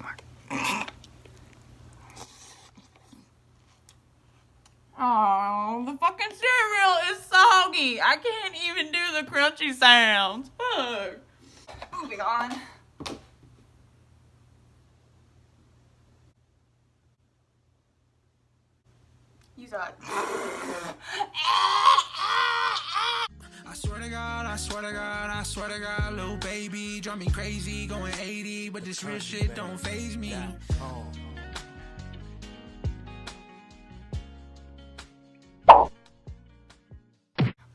ASMR. Oh, the fucking cereal is soggy. I can't even do the crunchy sounds. Fuck. Moving on. You saw it. I swear to God, I swear to God, I swear to God, little baby, drive me crazy, going 80, but this real shit don't faze me.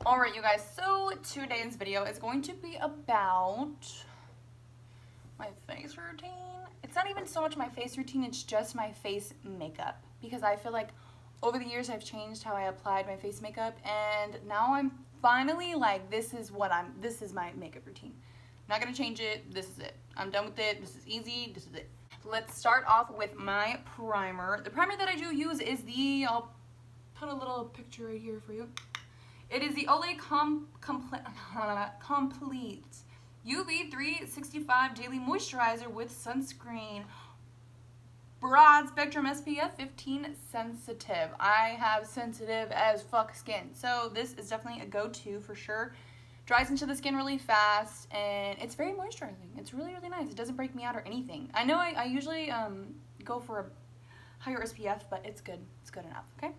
Alright, you guys, so today's video is going to be about my face routine. It's not even so much my face routine, it's just my face makeup. Because I feel like over the years I've changed how I applied my face makeup, and now I'm finally like, this is my makeup routine. I'm not gonna change it, this is it. I'm done with it, this is easy, this is it. Let's start off with my primer. The primer that I do use is I'll put a little picture right here for you. It is the Olay Complete UV 365 Daily Moisturizer with Sunscreen. Broad Spectrum SPF 15 Sensitive. I have sensitive as fuck skin, so this is definitely a go-to for sure. Dries into the skin really fast, and it's very moisturizing. It's really, really nice. It doesn't break me out or anything. I know I usually go for a higher SPF, but it's good. It's good enough, okay?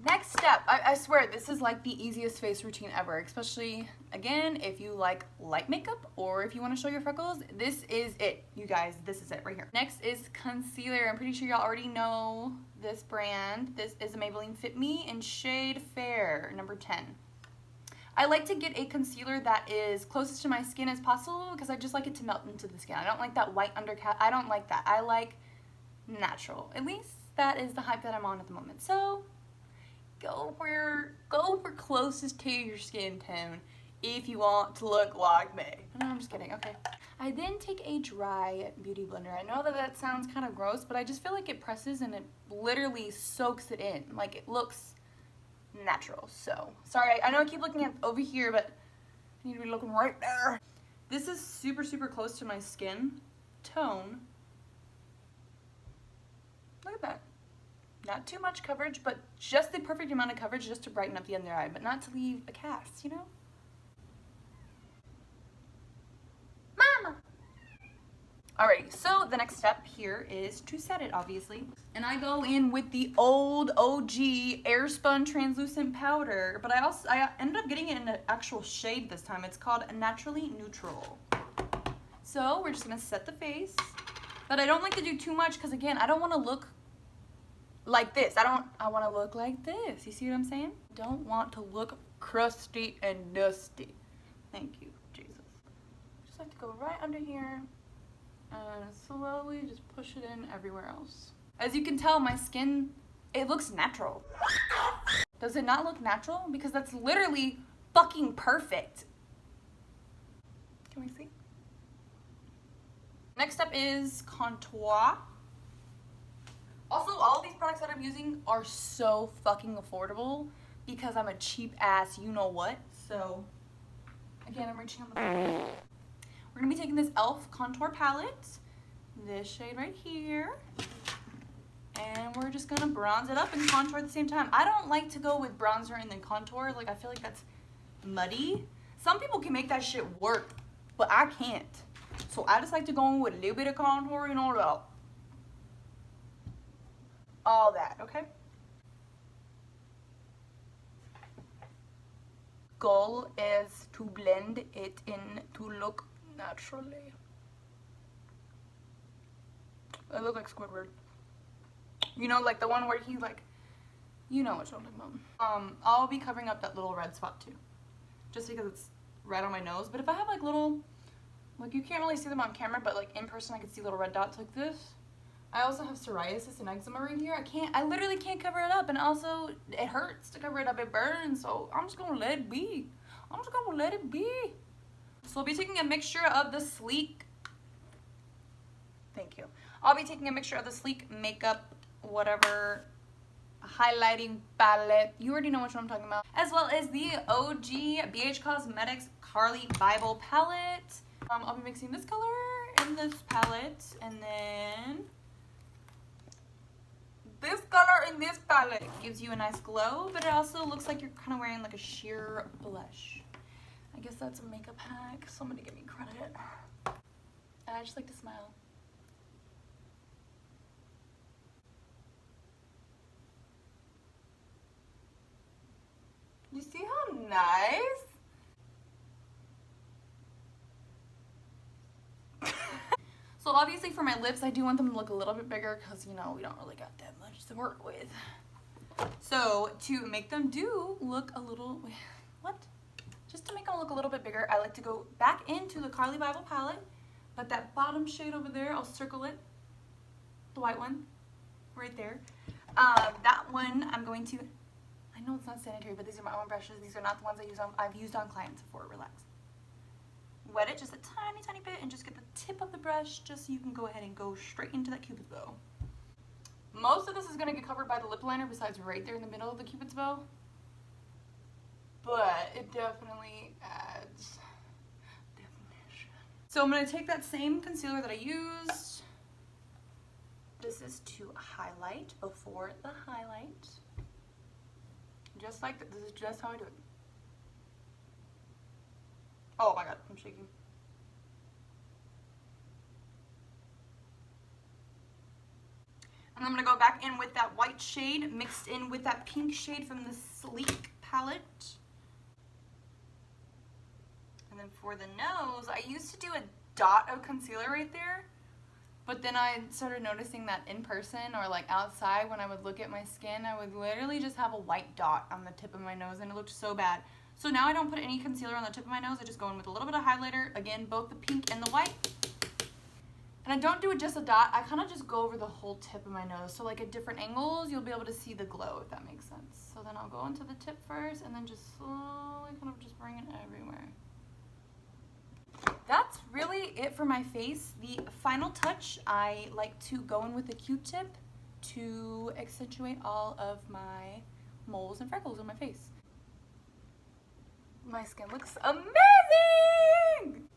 Next step, I swear this is like the easiest face routine ever, especially, again, if you like light makeup or if you want to show your freckles, this is it, you guys, this is it right here. Next is concealer. I'm pretty sure y'all already know this brand. This is a Maybelline Fit Me in shade Fair, number 10. I like to get a concealer that is closest to my skin as possible because I just like it to melt into the skin. I don't like that white undercut. I don't like that. I like natural. At least that is the hype that I'm on at the moment. So go for closest to your skin tone if you want to look like me. No, I'm just kidding. Okay. I then take a dry beauty blender. I know that sounds kind of gross, but I just feel like it presses and it literally soaks it in. Like, it looks natural. So, sorry, I know I keep looking at over here, but I need to be looking right there. This is super, super close to my skin tone. Look at that. Not too much coverage, but just the perfect amount of coverage just to brighten up the under eye, but not to leave a cast, you know? Mama! Alrighty, so the next step here is to set it, obviously. And I go in with the old OG Airspun translucent powder, but I ended up getting it in an actual shade this time. It's called Naturally Neutral. So we're just gonna set the face, but I don't like to do too much because, again, I don't want to look like this. I want to look like this. You see what I'm saying? Don't want to look crusty and dusty. Thank you, Jesus. Just like to go right under here and slowly just push it in everywhere else. As you can tell, my skin, it looks natural. Does it not look natural? Because that's literally fucking perfect. Can we see? Next up is contour. Also, all of these products that I'm using are so fucking affordable because I'm a cheap ass you-know-what. So, again, I'm reaching on the phone. We're going to be taking this e.l.f. contour palette, this shade right here, and we're just going to bronze it up and contour at the same time. I don't like to go with bronzer and then contour. Like, I feel like that's muddy. Some people can make that shit work, but I can't. So, I just like to go in with a little bit of contour and all that, okay? Goal is to blend it in to look naturally. I look like Squidward. You know, like the one where he's like, you know what I'm talking about. I'll be covering up that little red spot too, just because it's red on my nose. But if I have like little, like, you can't really see them on camera, but like in person I can see little red dots like this. I also have psoriasis and eczema right here. I literally can't cover it up, and also it hurts to cover it up. It burns, so I'm just gonna let it be. I'm just gonna let it be. So I'll be taking a mixture of the Sleek. Thank you. I'll be taking a mixture of the Sleek makeup, whatever, highlighting palette. You already know which one I'm talking about. As well as the OG BH Cosmetics Carly Bible palette. I'll be mixing this color and in this palette, and then this color in this palette gives you a nice glow, but it also looks like you're kind of wearing like a sheer blush. I guess that's a makeup hack. Somebody give me credit. I just like to smile. You see how nice? So obviously for my lips, I do want them to look a little bit bigger because, you know, we don't really got that much to work with. So to make them do look a little, what? Just to make them look a little bit bigger, I like to go back into the Carly Bible palette, but that bottom shade over there, I'll circle it, the white one, right there. That one I'm going to, I know it's not sanitary, but these are my own brushes. These are not the ones I've used on clients before. Relax. Wet it just a tiny bit and just get the tip of the brush just so you can go ahead and go straight into that cupid's bow. Most of this is going to get covered by the lip liner besides right there in the middle of the cupid's bow, but it definitely adds definition. So I'm going to take that same concealer that I used. This is to highlight before the highlight. Just like that. This is just how I do it. Oh my god, I'm shaking. And I'm going to go back in with that white shade mixed in with that pink shade from the Sleek palette. And then for the nose, I used to do a dot of concealer right there. But then I started noticing that in person or like outside when I would look at my skin, I would literally just have a white dot on the tip of my nose and it looked so bad. So now I don't put any concealer on the tip of my nose. I just go in with a little bit of highlighter. Again, both the pink and the white. And I don't do it just a dot. I kind of just go over the whole tip of my nose. So like at different angles, you'll be able to see the glow, if that makes sense. So then I'll go into the tip first and then just slowly kind of just bring it everywhere. That's really it for my face. The final touch, I like to go in with a Q-tip to accentuate all of my moles and freckles on my face. My skin looks amazing!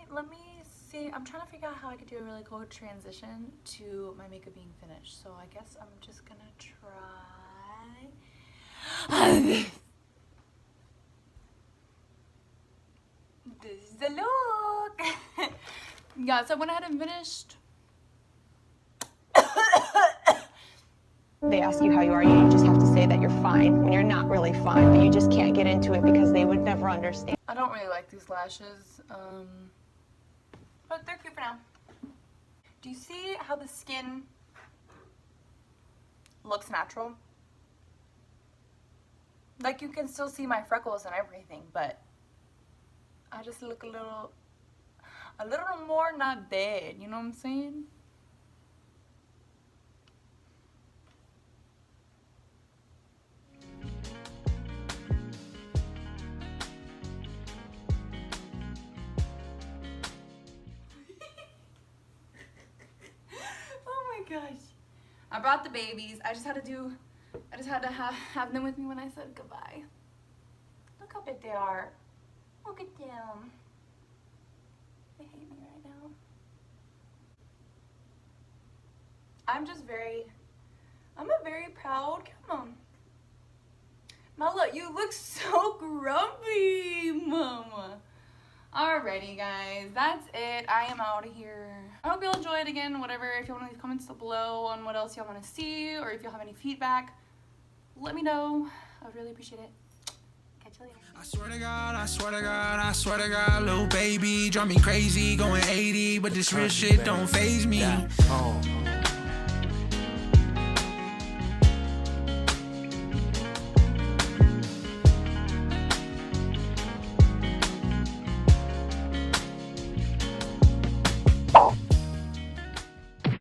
Let me see. I'm trying to figure out how I could do a really cool transition to my makeup being finished. So I guess I'm just gonna try. This is the look. Yeah, so I went ahead and finished. They ask you how you are, you just have to say that you're fine when you're not really fine, but you just can't get into it because they would never understand. I don't really like these lashes, but they're cute for now. Do you see how the skin looks natural? Like you can still see my freckles and everything, but I just look a little more not bad, you know what I'm saying? Gosh, I brought the babies. I just had to have them with me when I said goodbye. Look how big they are. Look at them. They hate me right now. I'm a very proud mom. Mala, you look so grumpy, mama. Alrighty guys, that's it. I am out of here. I hope you'll enjoy it again, whatever. If you want to leave comments below on what else y'all want to see, or if y'all have any feedback, let me know. I would really appreciate it. Catch you later. I swear to God, I swear to God, I swear to God, little baby, drive me crazy, going 80, but this real shit don't faze me.